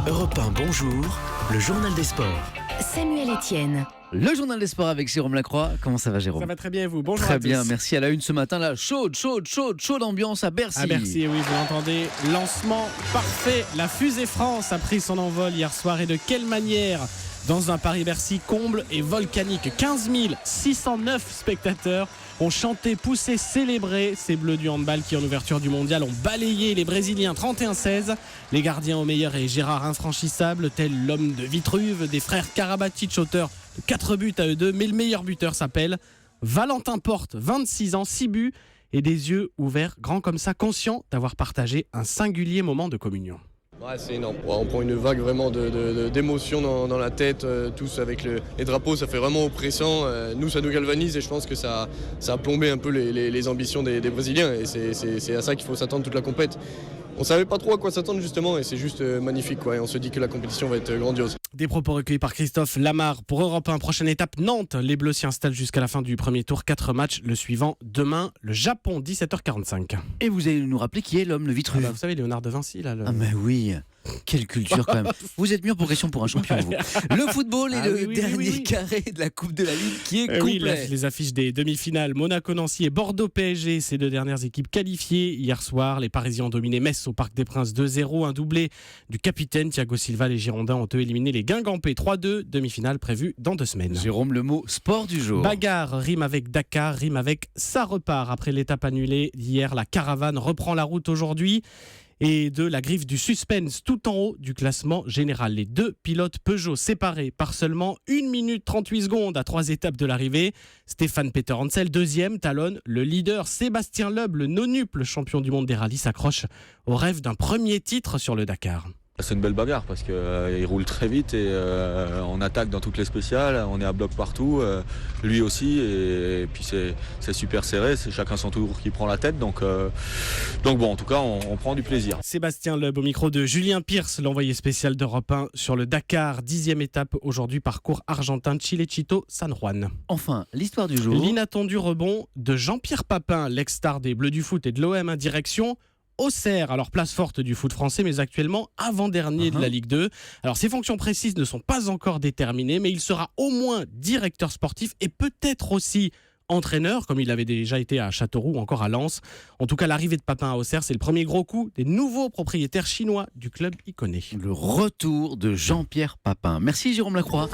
Europe 1, bonjour, le journal des sports. Samuel Etienne. Le journal des sports avec Jérôme Lacroix. Comment ça va, Jérôme? Ça va très bien et vous? Bonjour Très à tous. bien, merci. À la une ce matin, là, chaude ambiance à Bercy. À Bercy, oui, vous l'entendez. Lancement parfait. La fusée France a pris son envol hier soir et de quelle manière? Dans un Paris-Bercy comble et volcanique. 15 609 spectateurs ont chanté, poussé, célébré ces Bleus du handball qui, en ouverture du mondial, ont balayé les Brésiliens 31-16. Les gardiens au meilleur et Gérard infranchissable, tel l'homme de Vitruve, des frères Karabatic, auteurs de 4 buts à eux deux. Mais le meilleur buteur s'appelle Valentin Porte, 26 ans, 6 buts et des yeux ouverts, grands comme ça, conscients d'avoir partagé un singulier moment de communion. Ouais, c'est énorme. On prend une vague vraiment d'émotions dans la tête, tous avec les drapeaux, ça fait vraiment oppressant. Nous, ça nous galvanise et je pense que ça a plombé un peu les ambitions des Brésiliens et c'est à ça qu'il faut s'attendre toute la compète. On savait pas trop à quoi s'attendre justement et c'est juste magnifique quoi. Et on se dit que la compétition va être grandiose. Des propos recueillis par Christophe Lamarre pour Europe 1. Prochaine étape, Nantes. Les Bleus s'y installent jusqu'à la fin du premier tour. 4 matchs. Le suivant, demain, le Japon, 17h45. Et vous allez nous rappeler qui est l'homme, le Vitruve. Vous savez, Léonard de Vinci, là. Ah mais oui, quelle culture quand même. Vous êtes mûr pour question pour un champion, vous. Le football est le dernier carré de la Coupe de la Ligue qui est complet. Oui, les affiches des demi-finales, Monaco-Nancy et Bordeaux-PSG, ces deux dernières équipes qualifiées hier soir. Les Parisiens ont dominé Metz au Parc des Princes 2-0. Un doublé du capitaine Thiago Silva. Les Girondins ont éliminé les Guingampais 3-2. Demi-finale prévue dans 2 semaines. Jérôme, le mot sport du jour. Bagarre rime avec Dakar, rime avec ça repart. Après l'étape annulée hier, la caravane reprend la route aujourd'hui. Et de la griffe du suspense tout en haut du classement général. Les 2 pilotes Peugeot séparés par seulement 1 minute 38 secondes à 3 étapes de l'arrivée. Stéphane Peter Hansel, deuxième, talonne le leader Sébastien Loeb, le nonuple champion du monde des rallyes, s'accroche au rêve d'un premier titre sur le Dakar. C'est une belle bagarre parce qu'il roule très vite et on attaque dans toutes les spéciales, on est à bloc partout, lui aussi et puis c'est super serré, c'est chacun son tour qui prend la tête donc bon en tout cas on prend du plaisir. Sébastien Loeb au micro de Julien Pierce, l'envoyé spécial d'Europe 1 sur le Dakar, 10e étape aujourd'hui, parcours argentin Chilecito-San Juan. Enfin, l'histoire du jour. L'inattendu rebond de Jean-Pierre Papin, l'ex-star des Bleus du foot et de l'OM, direction Auxerre, alors place forte du foot français, mais actuellement avant-dernier de la Ligue 2. Alors ses fonctions précises ne sont pas encore déterminées, mais il sera au moins directeur sportif et peut-être aussi entraîneur, comme il avait déjà été à Châteauroux ou encore à Lens. En tout cas, l'arrivée de Papin à Auxerre, c'est le premier gros coup des nouveaux propriétaires chinois du club iconé. Le retour de Jean-Pierre Papin. Merci Jérôme Lacroix.